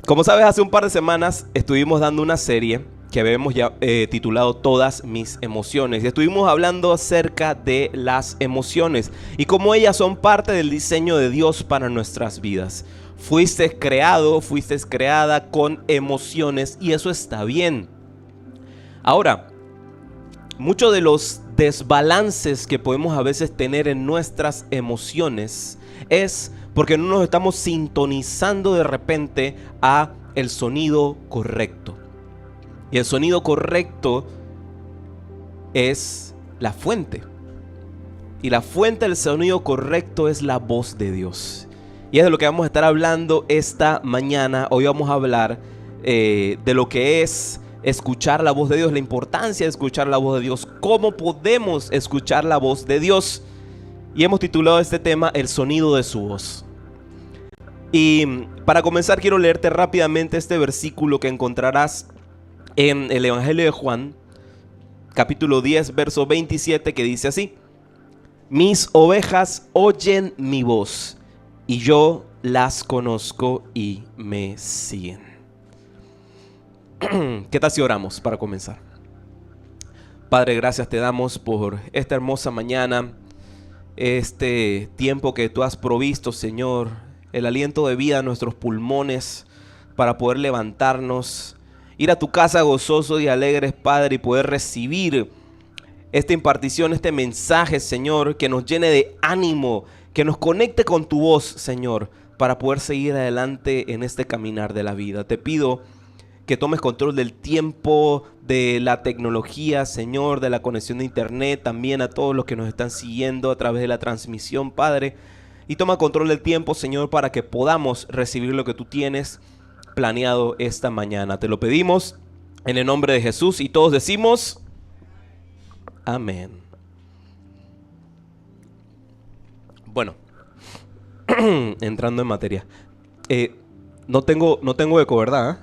Como sabes, hace un par de semanas estuvimos dando una serie que habíamos ya titulado Todas mis emociones. Y estuvimos hablando acerca de las emociones y cómo ellas son parte del diseño de Dios para nuestras vidas. Fuiste creado, fuiste creada con emociones y eso está bien. Ahora, muchos de los desbalances que podemos a veces tener en nuestras emociones es porque no nos estamos sintonizando de repente a el sonido correcto. Y el sonido correcto es la fuente. Y la fuente del sonido correcto es la voz de Dios. Y es de lo que vamos a estar hablando esta mañana. Hoy vamos a hablar de lo que es escuchar la voz de Dios, la importancia de escuchar la voz de Dios, cómo podemos escuchar la voz de Dios. Y hemos titulado este tema El sonido de su voz. Y para comenzar quiero leerte rápidamente este versículo que encontrarás en el Evangelio de Juan, capítulo 10, verso 27, que dice así: Mis ovejas oyen mi voz y yo las conozco y me siguen. ¿Qué tal si oramos para comenzar? Padre, gracias te damos por esta hermosa mañana, este tiempo que tú has provisto, Señor, el aliento de vida a nuestros pulmones para poder levantarnos, ir a tu casa gozosos y alegres, Padre, y poder recibir esta impartición, este mensaje, Señor, que nos llene de ánimo, que nos conecte con tu voz, Señor, para poder seguir adelante en este caminar de la vida. Te pido que tomes control del tiempo, de la tecnología, Señor, de la conexión de internet, también a todos los que nos están siguiendo a través de la transmisión, Padre. Y toma control del tiempo, Señor, para que podamos recibir lo que tú tienes planeado esta mañana. Te lo pedimos en el nombre de Jesús y todos decimos amén. Bueno, entrando en materia. No tengo eco, ¿verdad?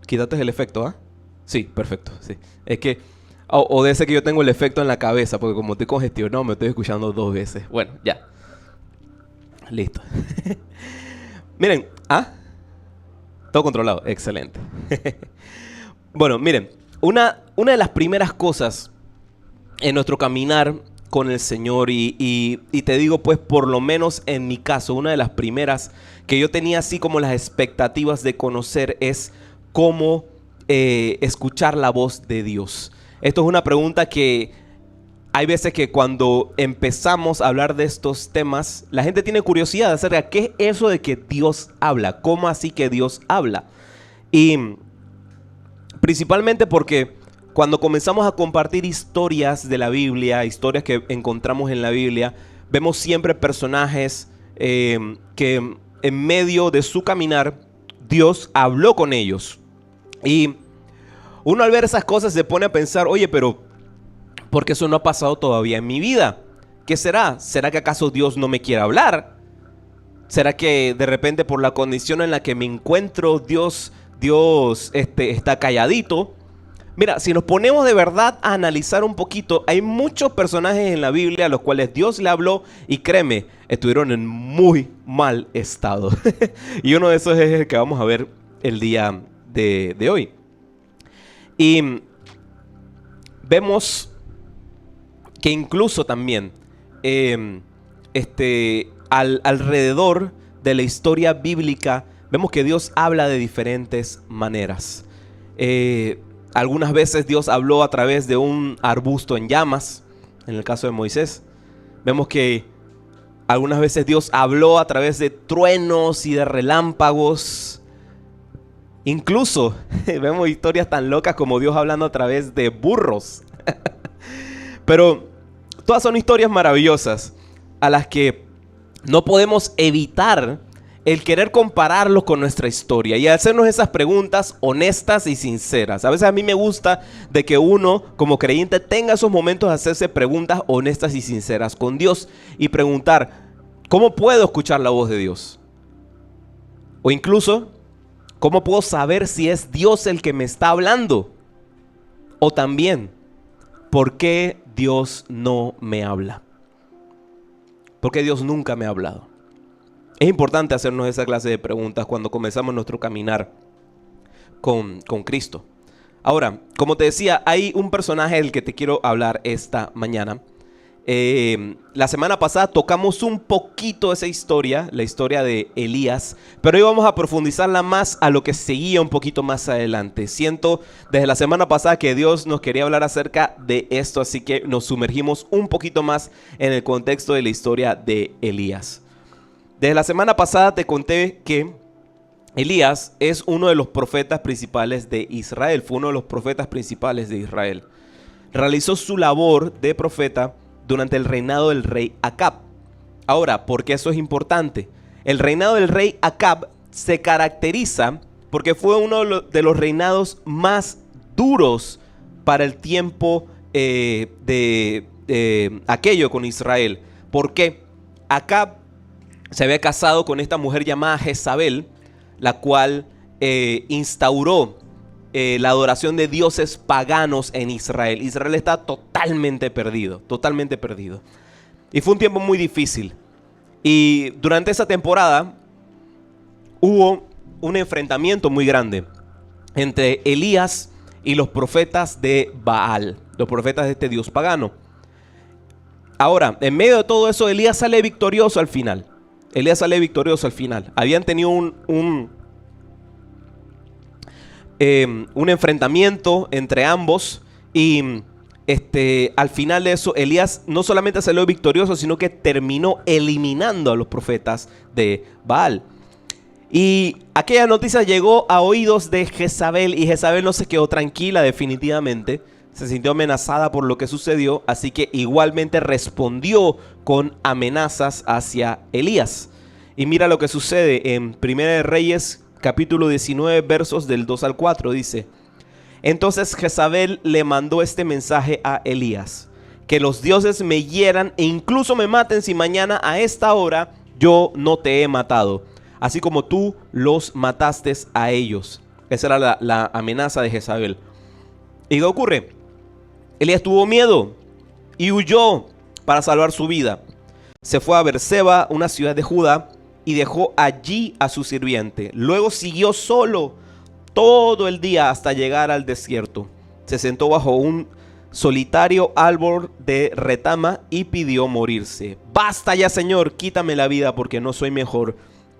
Quítate el efecto, ¿ah? Sí, perfecto, sí. Es que, o de ese que yo tengo el efecto en la cabeza, porque como estoy congestionado, me estoy escuchando 2 veces. Bueno, ya. Listo. Miren, todo controlado, excelente. Bueno, miren, una de las primeras cosas en nuestro caminar con el Señor, y te digo pues por lo menos en mi caso, una de las primeras que yo tenía así como las expectativas de conocer es cómo escuchar la voz de Dios. Esto es una pregunta que hay veces que cuando empezamos a hablar de estos temas, la gente tiene curiosidad acerca de qué es eso de que Dios habla, cómo así que Dios habla. Y principalmente porque cuando comenzamos a compartir historias de la Biblia, historias que encontramos en la Biblia, vemos siempre personajes que en medio de su caminar, Dios habló con ellos. Y uno al ver esas cosas se pone a pensar, oye, pero ¿por qué eso no ha pasado todavía en mi vida? ¿Qué será? ¿Será que acaso Dios no me quiere hablar? ¿Será que de repente por la condición en la que me encuentro, Dios está calladito? Mira, si nos ponemos de verdad a analizar un poquito, hay muchos personajes en la Biblia a los cuales Dios le habló y créeme, estuvieron en muy mal estado. Y uno de esos es el que vamos a ver el día de hoy. Y vemos que incluso también alrededor de la historia bíblica vemos que Dios habla de diferentes maneras. Algunas veces Dios habló a través de un arbusto en llamas, en el caso de Moisés. Vemos que algunas veces Dios habló a través de truenos y de relámpagos. Incluso vemos historias tan locas como Dios hablando a través de burros. Pero todas son historias maravillosas a las que no podemos evitar el querer compararlos con nuestra historia y hacernos esas preguntas honestas y sinceras. A veces a mí me gusta de que uno como creyente tenga esos momentos de hacerse preguntas honestas y sinceras con Dios y preguntar, ¿cómo puedo escuchar la voz de Dios? O incluso, ¿cómo puedo saber si es Dios el que me está hablando? O también, ¿por qué Dios no me habla? ¿Por qué Dios nunca me ha hablado? Es importante hacernos esa clase de preguntas cuando comenzamos nuestro caminar con Cristo. Ahora, como te decía, hay un personaje del que te quiero hablar esta mañana. La semana pasada tocamos un poquito esa historia, la historia de Elías, pero hoy vamos a profundizarla más a lo que seguía un poquito más adelante. Siento desde la semana pasada que Dios nos quería hablar acerca de esto, así que nos sumergimos un poquito más en el contexto de la historia de Elías. Desde la semana pasada te conté que Elías es uno de los profetas principales de Israel, fue uno de los profetas principales de Israel. Realizó su labor de profeta durante el reinado del rey Acab. Ahora, ¿por qué eso es importante? El reinado del rey Acab se caracteriza porque fue uno de los reinados más duros para el tiempo de aquello con Israel. ¿Por qué? Acab se había casado con esta mujer llamada Jezabel, la cual instauró la adoración de dioses paganos en Israel. Israel está totalmente perdido, totalmente perdido. Y fue un tiempo muy difícil. Y durante esa temporada hubo un enfrentamiento muy grande entre Elías y los profetas de Baal, los profetas de este dios pagano. Ahora, en medio de todo eso, Elías sale victorioso al final. Elías sale victorioso al final. Habían tenido un enfrentamiento entre ambos y al final de eso Elías no solamente salió victorioso, sino que terminó eliminando a los profetas de Baal. Y aquella noticia llegó a oídos de Jezabel y Jezabel no se quedó tranquila definitivamente. Se sintió amenazada por lo que sucedió, así que igualmente respondió con amenazas hacia Elías. Y mira lo que sucede en Primera de Reyes capítulo 19, versos del 2 al 4, dice: Entonces Jezabel le mandó este mensaje a Elías: que los dioses me hieran e incluso me maten si mañana a esta hora yo no te he matado, así como tú los mataste a ellos. Esa era la amenaza de Jezabel. ¿Y qué ocurre? Elías tuvo miedo y huyó para salvar su vida. Se fue a Beerseba, una ciudad de Judá, y dejó allí a su sirviente. Luego siguió solo todo el día hasta llegar al desierto. Se sentó bajo un solitario árbol de retama y pidió morirse. Basta ya, Señor, quítame la vida, porque no soy mejor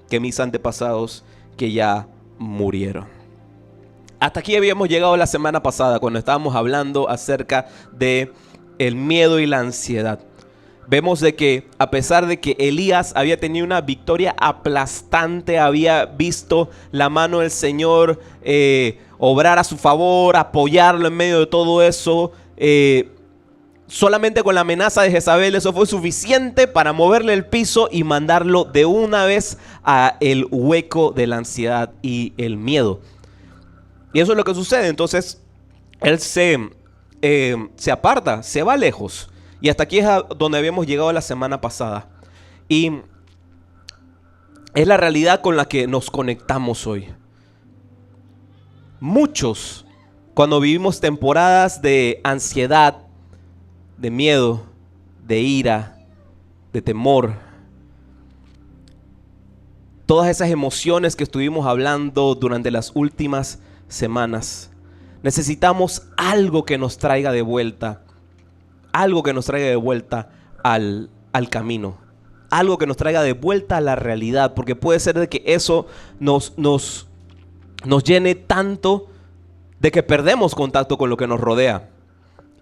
que mis antepasados que ya murieron. Hasta aquí habíamos llegado la semana pasada cuando estábamos hablando acerca de el miedo y la ansiedad. Vemos de que a pesar de que Elías había tenido una victoria aplastante, había visto la mano del Señor obrar a su favor, apoyarlo en medio de todo eso, solamente con la amenaza de Jezabel eso fue suficiente para moverle el piso y mandarlo de una vez a el hueco de la ansiedad y el miedo. Y eso es lo que sucede. Entonces él se aparta, se va lejos. Y hasta aquí es donde habíamos llegado la semana pasada. Y es la realidad con la que nos conectamos hoy. Muchos, cuando vivimos temporadas de ansiedad, de miedo, de ira, de temor, todas esas emociones que estuvimos hablando durante las últimas semanas, necesitamos algo que nos traiga de vuelta. Algo que nos traiga de vuelta al camino. Algo que nos traiga de vuelta a la realidad. Porque puede ser de que eso nos llene tanto de que perdemos contacto con lo que nos rodea.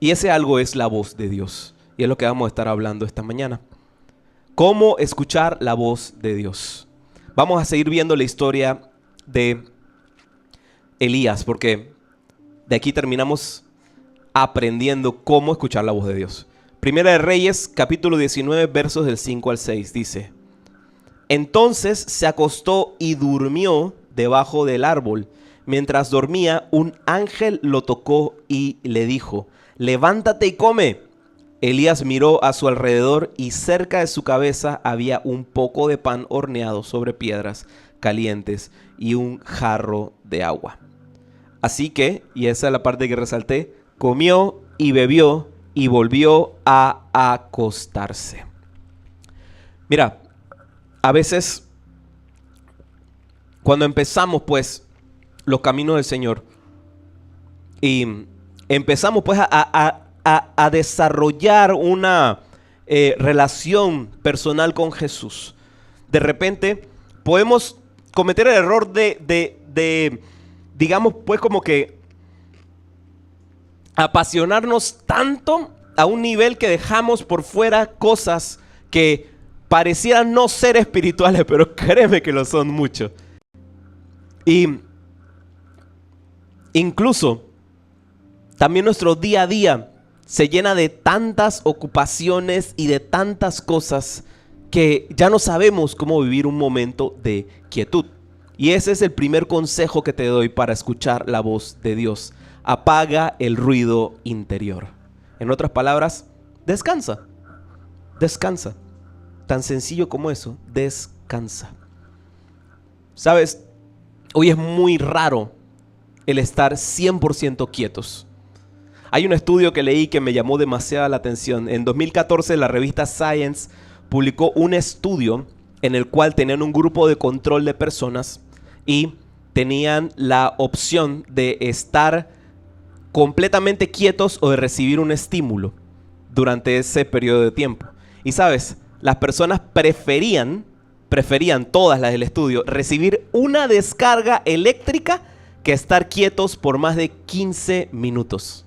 Y ese algo es la voz de Dios. Y es lo que vamos a estar hablando esta mañana. ¿Cómo escuchar la voz de Dios? Vamos a seguir viendo la historia de Elías. Porque de aquí terminamos aprendiendo cómo escuchar la voz de Dios. Primera de Reyes, capítulo 19, versos del 5 al 6, dice: Entonces se acostó y durmió debajo del árbol. Mientras dormía, un ángel lo tocó y le dijo: Levántate y come. Elías miró a su alrededor y cerca de su cabeza había un poco de pan horneado sobre piedras calientes y un jarro de agua. Así que, y esa es la parte que resalté, comió y bebió y volvió a acostarse. Mira, a veces cuando empezamos pues los caminos del Señor y empezamos pues a desarrollar una relación personal con Jesús, de repente podemos cometer el error de digamos pues como que apasionarnos tanto a un nivel que dejamos por fuera cosas que parecieran no ser espirituales, pero créeme que lo son mucho. Y incluso también nuestro día a día se llena de tantas ocupaciones y de tantas cosas que ya no sabemos cómo vivir un momento de quietud. Y ese es el primer consejo que te doy para escuchar la voz de Dios. Apaga el ruido interior. En otras palabras, descansa. Descansa. Tan sencillo como eso, descansa. ¿Sabes? Hoy es muy raro el estar 100% quietos. Hay un estudio que leí que me llamó demasiada la atención. En 2014 la revista Science publicó un estudio en el cual tenían un grupo de control de personas y tenían la opción de estar completamente quietos o de recibir un estímulo durante ese periodo de tiempo. Y sabes, las personas preferían todas las del estudio, recibir una descarga eléctrica que estar quietos por más de 15 minutos.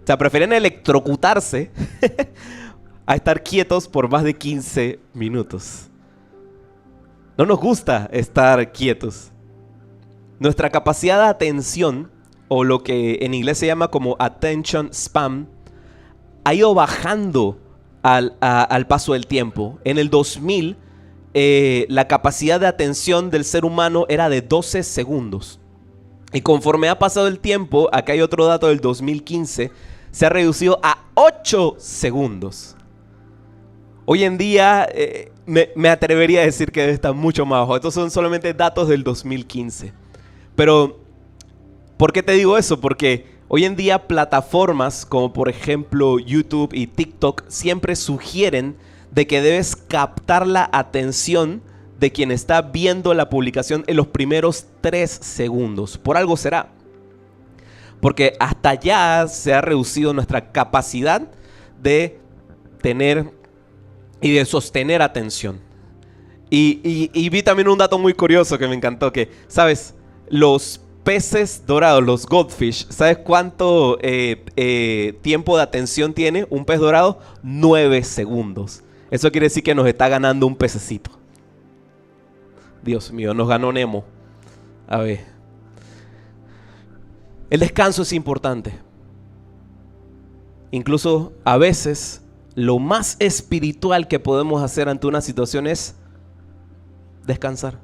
O sea, prefieren electrocutarse a estar quietos por más de 15 minutos. No nos gusta estar quietos. Nuestra capacidad de atención, o lo que en inglés se llama como attention span, ha ido bajando al paso del tiempo. En el 2000, la capacidad de atención del ser humano era de 12 segundos. Y conforme ha pasado el tiempo, acá hay otro dato del 2015, se ha reducido a 8 segundos. Hoy en día me atrevería a decir que debe estar mucho más bajo. Estos son solamente datos del 2015. Pero, ¿por qué te digo eso? Porque hoy en día plataformas como por ejemplo YouTube y TikTok siempre sugieren de que debes captar la atención de quien está viendo la publicación en los primeros 3 segundos. Por algo será. Porque hasta allá se ha reducido nuestra capacidad de tener y de sostener atención. Y vi también un dato muy curioso que me encantó, que, ¿sabes? Los peces dorados, los goldfish, ¿sabes cuánto tiempo de atención tiene un pez dorado? 9 segundos. Eso quiere decir que nos está ganando un pececito. Dios mío, nos ganó Nemo. A ver. El descanso es importante. Incluso a veces lo más espiritual que podemos hacer ante una situación es descansar.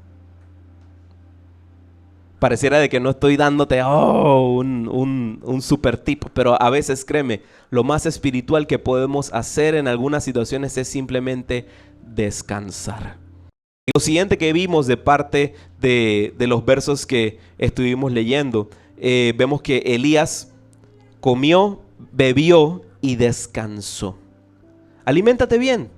Pareciera de que no estoy dándote un super tip, pero a veces créeme, lo más espiritual que podemos hacer en algunas situaciones es simplemente descansar. Lo siguiente que vimos de parte de los versos que estuvimos leyendo, vemos que Elías comió, bebió y descansó. Aliméntate bien.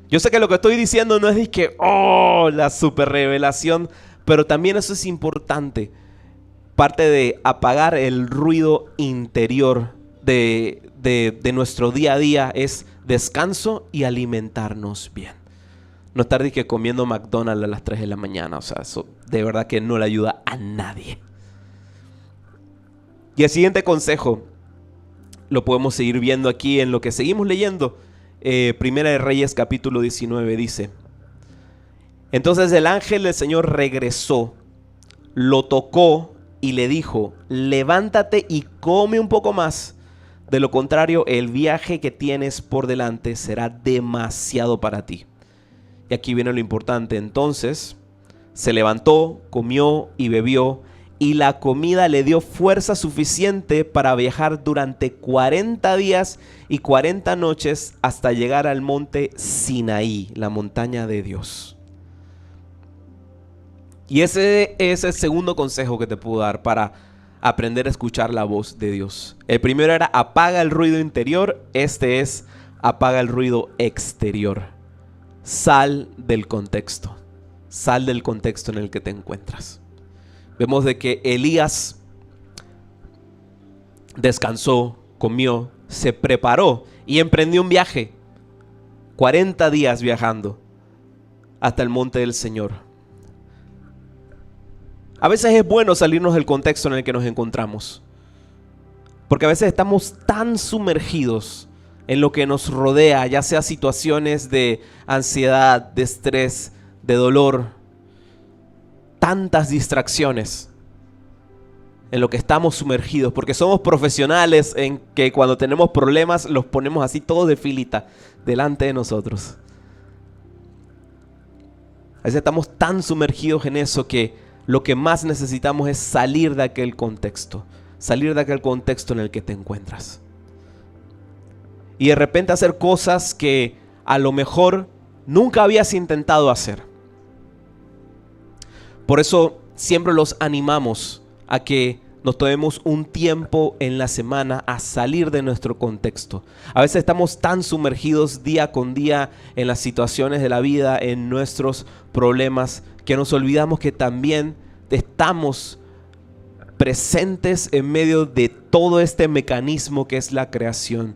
Yo sé que lo que estoy diciendo no es que, la super revelación, pero también eso es importante. Parte de apagar el ruido interior de nuestro día a día es descanso y alimentarnos bien. No estar comiendo McDonald's a las 3 de la mañana. O sea, eso de verdad que no le ayuda a nadie. Y el siguiente consejo lo podemos seguir viendo aquí en lo que seguimos leyendo. Primera de Reyes capítulo 19 dice: entonces el ángel del Señor regresó, lo tocó y le dijo: levántate y come un poco más. De lo contrario, el viaje que tienes por delante será demasiado para ti. Y aquí viene lo importante. Entonces se levantó, comió y bebió, y la comida le dio fuerza suficiente para viajar durante 40 días y 40 noches hasta llegar al monte Sinaí, la montaña de Dios. Y ese es el segundo consejo que te puedo dar para aprender a escuchar la voz de Dios. El primero era apaga el ruido interior. Este es apaga el ruido exterior. Sal del contexto. Sal del contexto en el que te encuentras. Vemos de que Elías descansó, comió, se preparó y emprendió un viaje. 40 días viajando hasta el monte del Señor. A veces es bueno salirnos del contexto en el que nos encontramos, porque a veces estamos tan sumergidos en lo que nos rodea, ya sea situaciones de ansiedad, de estrés, de dolor, tantas distracciones en lo que estamos sumergidos, porque somos profesionales en que cuando tenemos problemas los ponemos así todos de filita delante de nosotros. A veces estamos tan sumergidos en eso que lo que más necesitamos es salir de aquel contexto, salir de aquel contexto en el que te encuentras. Y de repente hacer cosas que a lo mejor nunca habías intentado hacer. Por eso siempre los animamos a que nos tomemos un tiempo en la semana a salir de nuestro contexto. A veces estamos tan sumergidos día con día en las situaciones de la vida, en nuestros problemas, que nos olvidamos que también estamos presentes en medio de todo este mecanismo que es la creación.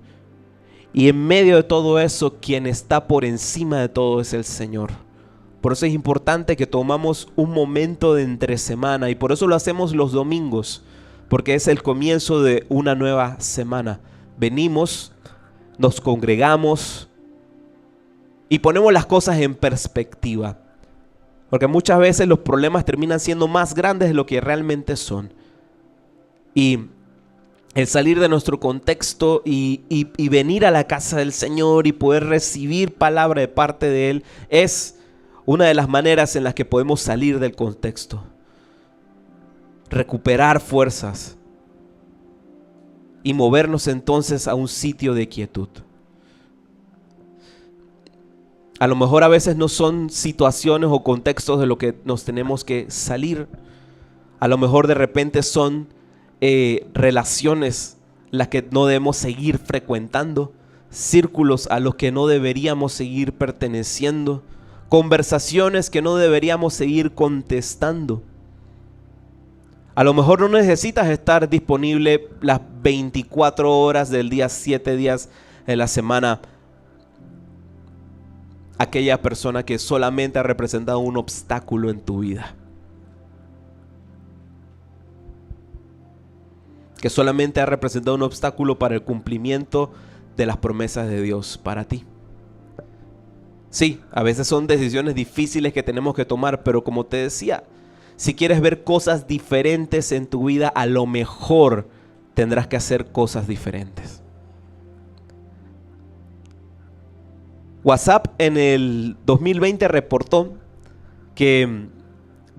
Y en medio de todo eso, quien está por encima de todo es el Señor. Por eso es importante que tomamos un momento de entre semana, y por eso lo hacemos los domingos, porque es el comienzo de una nueva semana. Venimos, nos congregamos y ponemos las cosas en perspectiva, porque muchas veces los problemas terminan siendo más grandes de lo que realmente son. Y el salir de nuestro contexto y venir a la casa del Señor y poder recibir palabra de parte de Él es una de las maneras en las que podemos salir del contexto, recuperar fuerzas y movernos entonces a un sitio de quietud. A lo mejor a veces no son situaciones o contextos de lo que nos tenemos que salir. A lo mejor de repente son relaciones las que no debemos seguir frecuentando, círculos a los que no deberíamos seguir perteneciendo, conversaciones que no deberíamos seguir contestando. A lo mejor no necesitas estar disponible las 24 horas del día, 7 días de la semana. Aquella persona que solamente ha representado un obstáculo en tu vida, que solamente ha representado un obstáculo para el cumplimiento de las promesas de Dios para ti. Sí, a veces son decisiones difíciles que tenemos que tomar, pero como te decía, si quieres ver cosas diferentes en tu vida, a lo mejor tendrás que hacer cosas diferentes. WhatsApp en el 2020 reportó que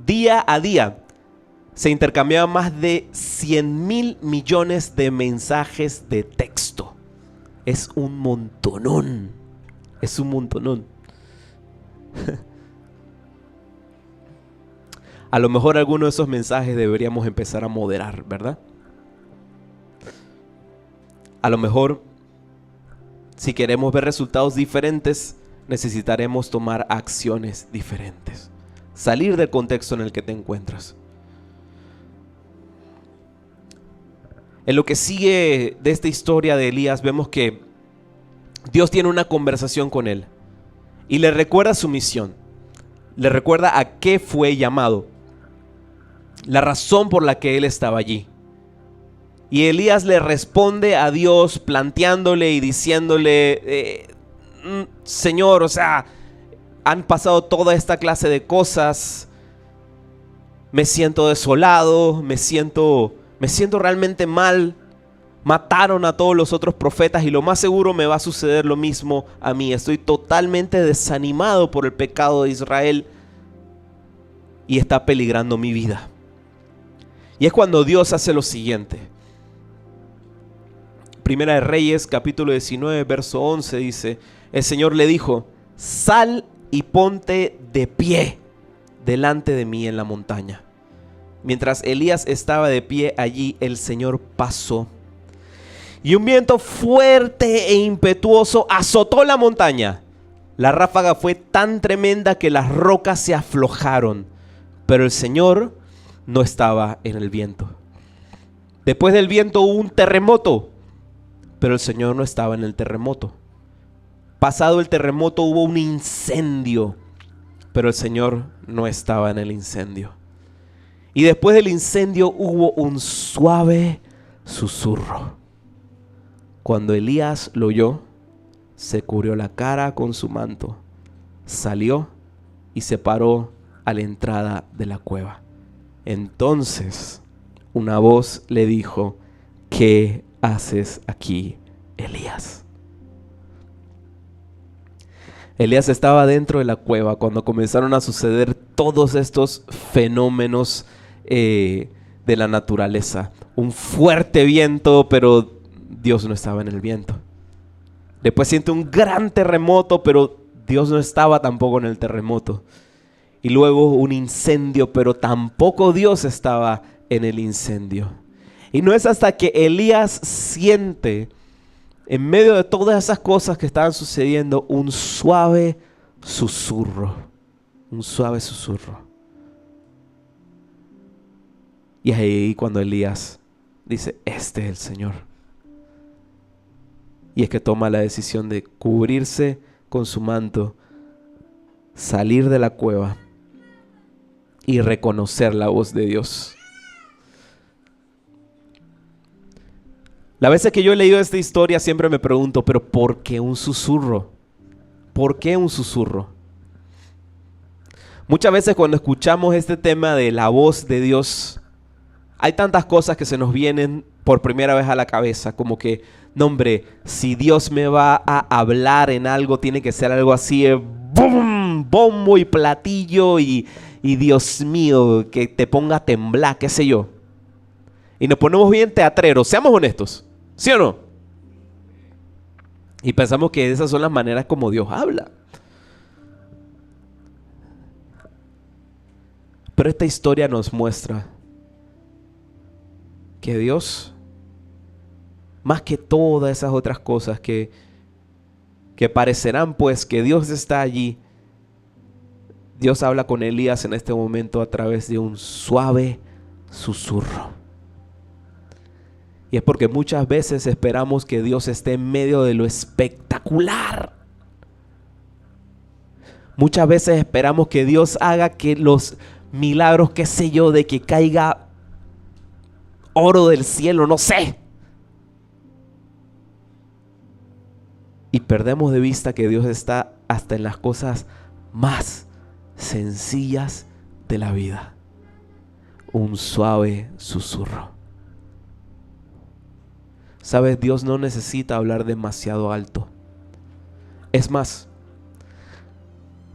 día a día se intercambiaban más de 100,000 millones de mensajes de texto. Es un montonón. Es un montonón. A lo mejor algunos de esos mensajes deberíamos empezar a moderar, ¿verdad? A lo mejor, si queremos ver resultados diferentes, necesitaremos tomar acciones diferentes. Salir del contexto en el que te encuentras. En lo que sigue de esta historia de Elías, vemos que Dios tiene una conversación con él y le recuerda su misión, le recuerda a qué fue llamado, la razón por la que él estaba allí. Y Elías le responde a Dios planteándole y diciéndole, Señor, o sea, han pasado toda esta clase de cosas, me siento desolado, me siento realmente mal. Mataron a todos los otros profetas y lo más seguro me va a suceder lo mismo a mí. Estoy totalmente desanimado por el pecado de Israel y está peligrando mi vida. Y es cuando Dios hace lo siguiente. Primera de Reyes, capítulo 19, verso 11 dice, el Señor le dijo, sal y ponte de pie delante de mí en la montaña. Mientras Elías estaba de pie allí, el Señor pasó. Y un viento fuerte e impetuoso azotó la montaña. La ráfaga fue tan tremenda que las rocas se aflojaron. Pero el Señor no estaba en el viento. Después del viento hubo un terremoto, pero el Señor no estaba en el terremoto. Pasado el terremoto hubo un incendio, pero el Señor no estaba en el incendio. Y después del incendio hubo un suave susurro. Cuando Elías lo oyó, se cubrió la cara con su manto, salió y se paró a la entrada de la cueva. Entonces una voz le dijo: ¿qué haces aquí, Elías? Elías estaba dentro de la cueva cuando comenzaron a suceder todos estos fenómenos de la naturaleza. Un fuerte viento, pero Dios no estaba en el viento. Después siente un gran terremoto, pero Dios no estaba tampoco en el terremoto. Y luego un incendio, pero tampoco Dios estaba en el incendio. Y no es hasta que Elías siente, en medio de todas esas cosas que estaban sucediendo, un suave susurro. Un suave susurro. Y es ahí cuando Elías dice: este es el Señor. Y es que toma la decisión de cubrirse con su manto, salir de la cueva y reconocer la voz de Dios. Las veces que yo he leído esta historia siempre me pregunto: ¿pero por qué un susurro? ¿Por qué un susurro? Muchas veces cuando escuchamos este tema de la voz de Dios, hay tantas cosas que se nos vienen por primera vez a la cabeza, como que, no hombre, si Dios me va a hablar en algo, tiene que ser algo así, ¡boom! Bombo y platillo y Dios mío, que te ponga a temblar, qué sé yo. Y nos ponemos bien teatreros, seamos honestos, ¿sí o no? Y pensamos que esas son las maneras como Dios habla. Pero esta historia nos muestra que Dios, más que todas esas otras cosas que parecerán pues que Dios está allí, Dios habla con Elías en este momento a través de un suave susurro. Y es porque muchas veces esperamos que Dios esté en medio de lo espectacular. Muchas veces esperamos que Dios haga que los milagros, qué sé yo, de que caiga oro del cielo, no sé. Y perdemos de vista que Dios está hasta en las cosas más sencillas de la vida. Un suave susurro. Sabes, Dios no necesita hablar demasiado alto. Es más,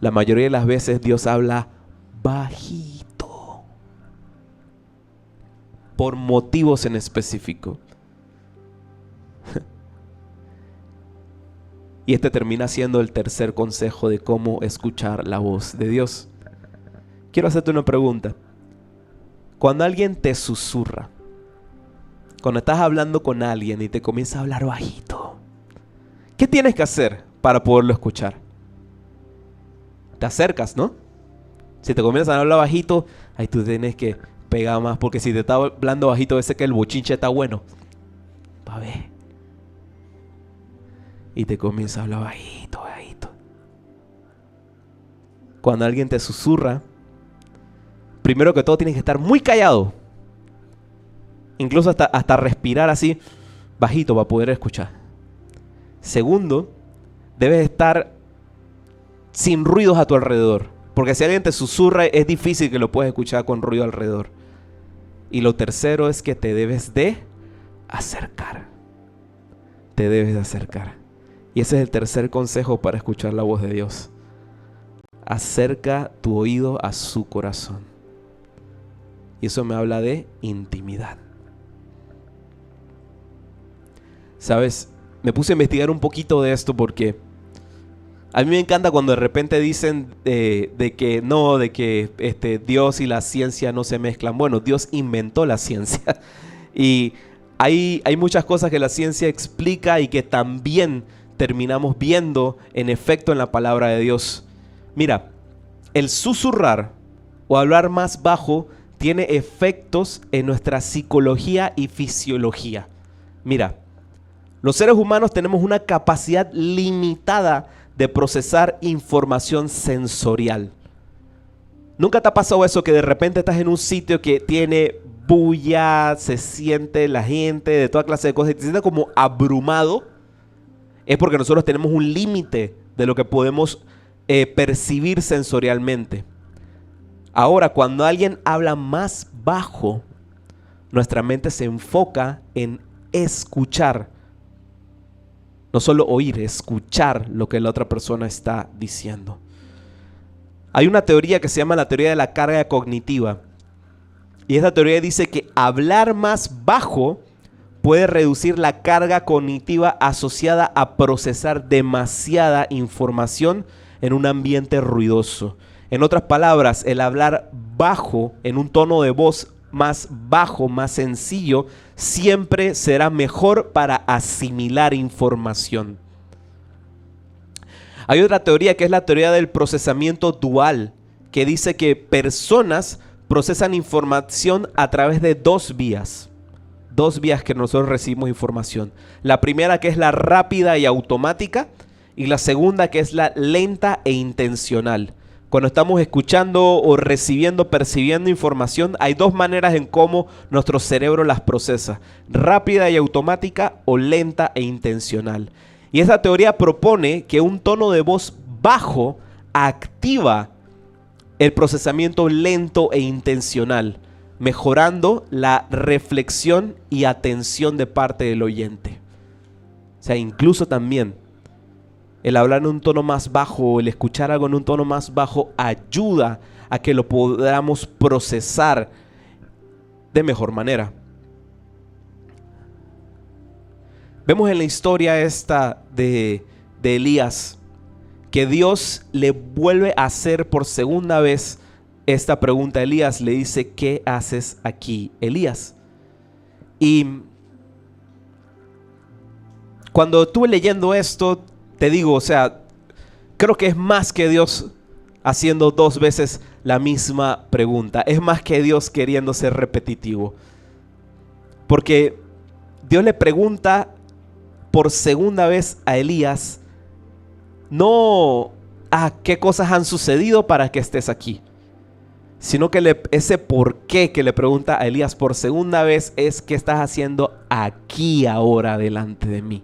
la mayoría de las veces Dios habla bajito, por motivos en específico. Y este termina siendo el tercer consejo de cómo escuchar la voz de Dios. Quiero hacerte una pregunta. Cuando alguien te susurra, cuando estás hablando con alguien y te comienza a hablar bajito, ¿qué tienes que hacer para poderlo escuchar? Te acercas, ¿no? Si te comienzan a hablar bajito, ahí tú tienes que pegar más, porque si te está hablando bajito, ese que el bochinche está bueno. Pa' ver. Y te comienza a hablar bajito, bajito. Cuando alguien te susurra, primero que todo tienes que estar muy callado. Incluso hasta respirar así bajito para poder escuchar. Segundo, debes estar sin ruidos a tu alrededor. Porque si alguien te susurra, es difícil que lo puedas escuchar con ruido alrededor. Y lo tercero es que te debes de acercar. Te debes de acercar. Y ese es el tercer consejo para escuchar la voz de Dios. Acerca tu oído a su corazón. Y eso me habla de intimidad. ¿Sabes? Me puse a investigar un poquito de esto porque a mí me encanta cuando de repente dicen de que Dios y la ciencia no se mezclan. Bueno, Dios inventó la ciencia. Y hay muchas cosas que la ciencia explica y que también terminamos viendo en efecto en la palabra de Dios. Mira, el susurrar o hablar más bajo tiene efectos en nuestra psicología y fisiología. Mira, los seres humanos tenemos una capacidad limitada de procesar información sensorial. ¿Nunca te ha pasado eso que de repente estás en un sitio que tiene bulla, se siente la gente, de toda clase de cosas, y te sientes como abrumado? Es porque nosotros tenemos un límite de lo que podemos percibir sensorialmente. Ahora, cuando alguien habla más bajo, nuestra mente se enfoca en escuchar. No solo oír, escuchar lo que la otra persona está diciendo. Hay una teoría que se llama la teoría de la carga cognitiva. Y esta teoría dice que hablar más bajo puede reducir la carga cognitiva asociada a procesar demasiada información en un ambiente ruidoso. En otras palabras, el hablar bajo, en un tono de voz más bajo, más sencillo, siempre será mejor para asimilar información. Hay otra teoría que es la teoría del procesamiento dual, que dice que personas procesan información a través de dos vías que nosotros recibimos información. La primera, que es la rápida y automática, y la segunda, que es la lenta e intencional. Cuando estamos escuchando o recibiendo, percibiendo información, hay dos maneras en cómo nuestro cerebro las procesa: rápida y automática o lenta e intencional. Y esta teoría propone que un tono de voz bajo activa el procesamiento lento e intencional, mejorando la reflexión y atención de parte del oyente. O sea, incluso también el hablar en un tono más bajo o el escuchar algo en un tono más bajo ayuda a que lo podamos procesar de mejor manera. Vemos en la historia esta de Elías que Dios le vuelve a hacer por segunda vez esta pregunta. Elías le dice: ¿qué haces aquí, Elías? Y cuando estuve leyendo esto, te digo, o sea, creo que es más que Dios haciendo dos veces la misma pregunta. Es más que Dios queriendo ser repetitivo. Porque Dios le pregunta por segunda vez a Elías, no qué cosas han sucedido para que estés aquí, sino que ese por qué que le pregunta a Elías por segunda vez es: ¿qué estás haciendo aquí ahora delante de mí?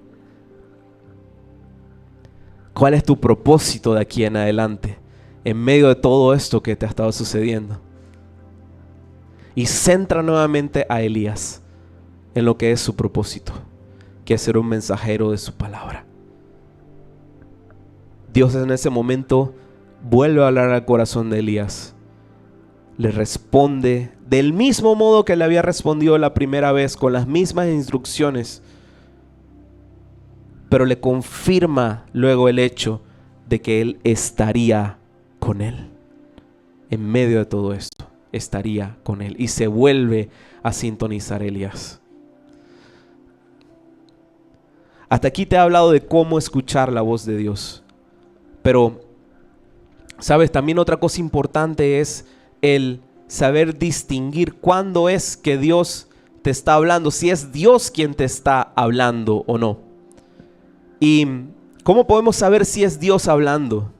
¿Cuál es tu propósito de aquí en adelante en medio de todo esto que te ha estado sucediendo? Y centra nuevamente a Elías en lo que es su propósito, que es ser un mensajero de su palabra. Dios en ese momento vuelve a hablar al corazón de Elías. Le responde del mismo modo que le había respondido la primera vez, con las mismas instrucciones, pero le confirma luego el hecho de que él estaría con él. En medio de todo esto, estaría con él. Y se vuelve a sintonizar Elías. Hasta aquí te he hablado de cómo escuchar la voz de Dios. Pero, ¿sabes? También otra cosa importante es el saber distinguir cuándo es que Dios te está hablando, si es Dios quien te está hablando o no. ¿Y cómo podemos saber si es Dios hablando?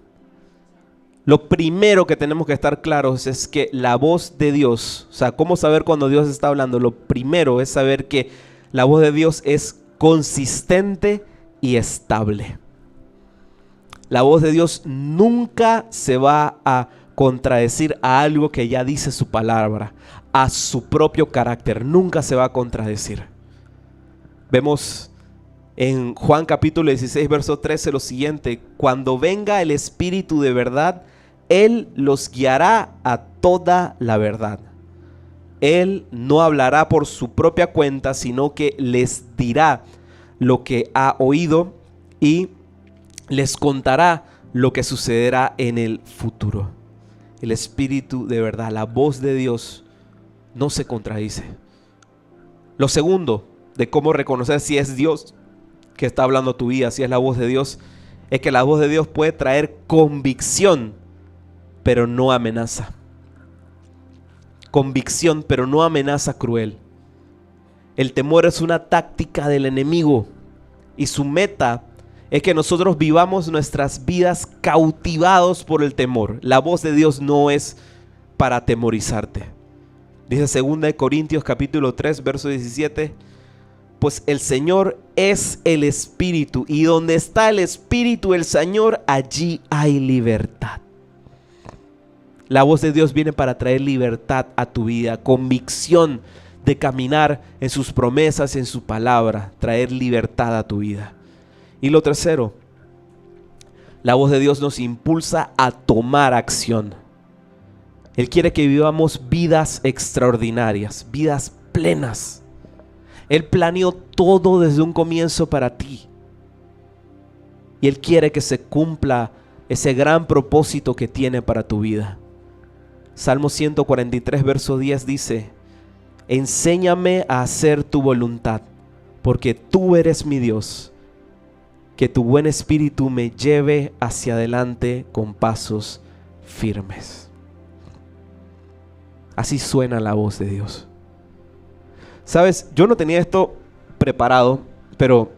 Lo primero que tenemos que estar claros es que la voz de Dios, o sea, ¿cómo saber cuando Dios está hablando? Lo primero es saber que la voz de Dios es consistente y estable. La voz de Dios nunca se va a contradecir a algo que ya dice su palabra, a su propio carácter, nunca se va a contradecir. Vemos en Juan capítulo 16, verso 13 lo siguiente: cuando venga el Espíritu de verdad, Él los guiará a toda la verdad. Él no hablará por su propia cuenta, sino que les dirá lo que ha oído y les contará lo que sucederá en el futuro. El Espíritu de verdad, la voz de Dios, no se contradice. Lo segundo de cómo reconocer si es Dios que está hablando a tu vida, si es la voz de Dios, es que la voz de Dios puede traer convicción, pero no amenaza. convicción, pero no amenaza cruel. El temor es una táctica del enemigo y su meta es que nosotros vivamos nuestras vidas cautivados por el temor. La voz de Dios no es para atemorizarte. Dice 2 Corintios capítulo 3, verso 17, pues el Señor es el Espíritu, y donde está el Espíritu del Señor, allí hay libertad. La voz de Dios viene para traer libertad a tu vida, convicción de caminar en sus promesas, en su palabra, traer libertad a tu vida. Y lo tercero, la voz de Dios nos impulsa a tomar acción. Él quiere que vivamos vidas extraordinarias, vidas plenas. Él planeó todo desde un comienzo para ti. Y Él quiere que se cumpla ese gran propósito que tiene para tu vida. Salmo 143, verso 10 dice, enséñame a hacer tu voluntad, porque tú eres mi Dios. Que tu buen espíritu me lleve hacia adelante con pasos firmes. Así suena la voz de Dios. Sabes, yo no tenía esto preparado, pero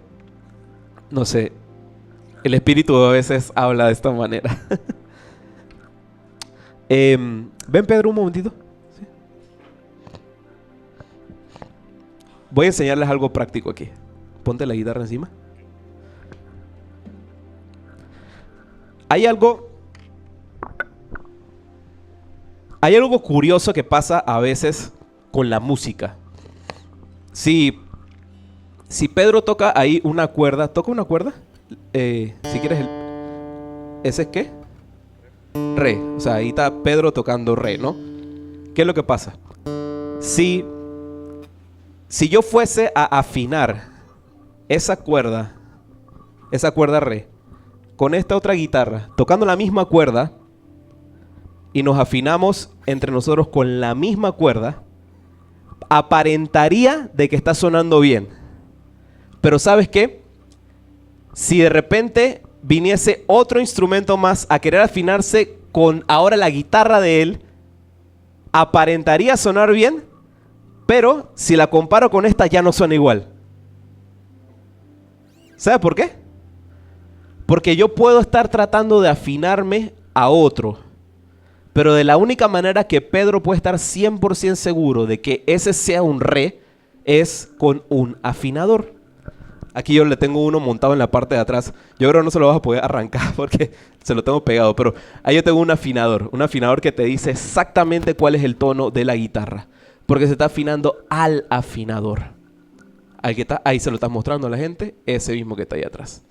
no sé, el Espíritu a veces habla de esta manera. Ven Pedro un momentito. ¿Sí? Voy a enseñarles algo práctico aquí. Ponte la guitarra encima. Hay algo curioso que pasa a veces con la música. Si Pedro toca ahí una cuerda, ¿toca una cuerda? Si quieres, ¿ese es qué? Re. O sea, ahí está Pedro tocando re, ¿no? ¿Qué es lo que pasa? Si yo fuese a afinar esa cuerda re, con esta otra guitarra, tocando la misma cuerda, y nos afinamos entre nosotros con la misma cuerda, aparentaría de que está sonando bien. Pero ¿sabes qué? Si de repente viniese otro instrumento más a querer afinarse con ahora la guitarra de él, aparentaría sonar bien, pero si la comparo con esta ya no suena igual. ¿Sabe por qué? Porque yo puedo estar tratando de afinarme a otro, pero de la única manera que Pedro puede estar 100% seguro de que ese sea un re es con un afinador. Aquí yo le tengo uno montado en la parte de atrás. Yo creo que no se lo vas a poder arrancar porque se lo tengo pegado, pero ahí yo tengo un afinador que te dice exactamente cuál es el tono de la guitarra, porque se está afinando al afinador. Al que está, ahí se lo estás mostrando a la gente, ese mismo que está ahí atrás.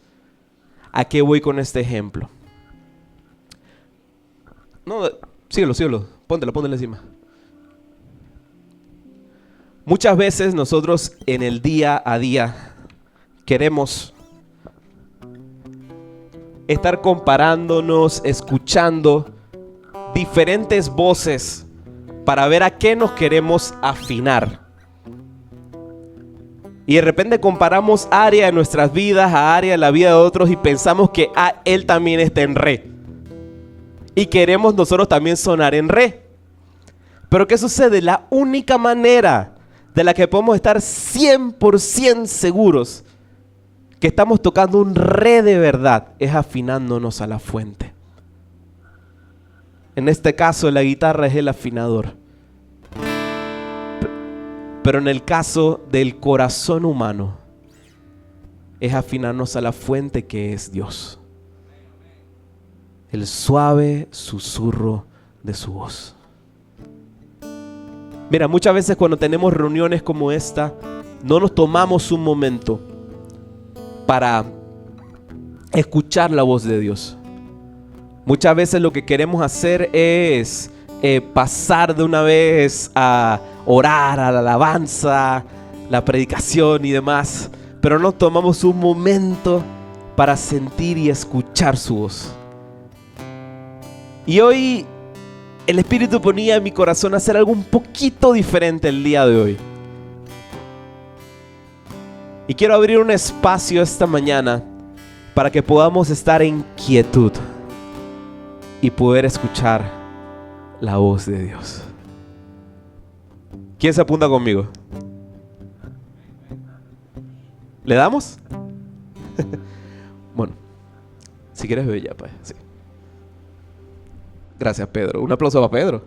¿A qué voy con este ejemplo? No, síguelo. Póntelo encima. Muchas veces nosotros en el día a día queremos estar comparándonos, escuchando diferentes voces para ver a qué nos queremos afinar. Y de repente comparamos área de nuestras vidas a área de la vida de otros y pensamos que él también está en re. Y queremos nosotros también sonar en re. Pero ¿qué sucede? La única manera de la que podemos estar 100% seguros que estamos tocando un re de verdad es afinándonos a la fuente. En este caso la guitarra es el afinador. Pero en el caso del corazón humano es afinarnos a la fuente que es Dios. El suave susurro de su voz. Mira, muchas veces cuando tenemos reuniones como esta, no nos tomamos un momento para escuchar la voz de Dios. Muchas veces lo que queremos hacer es pasar de una vez a orar, a la alabanza, la predicación y demás, pero no tomamos un momento para sentir y escuchar su voz. Y hoy el Espíritu ponía en mi corazón hacer algo un poquito diferente el día de hoy. Y quiero abrir un espacio esta mañana para que podamos estar en quietud y poder escuchar la voz de Dios. ¿Quién se apunta conmigo? ¿Le damos? Bueno, si quieres ve ya, pues. Sí. Gracias, Pedro. Un aplauso para Pedro.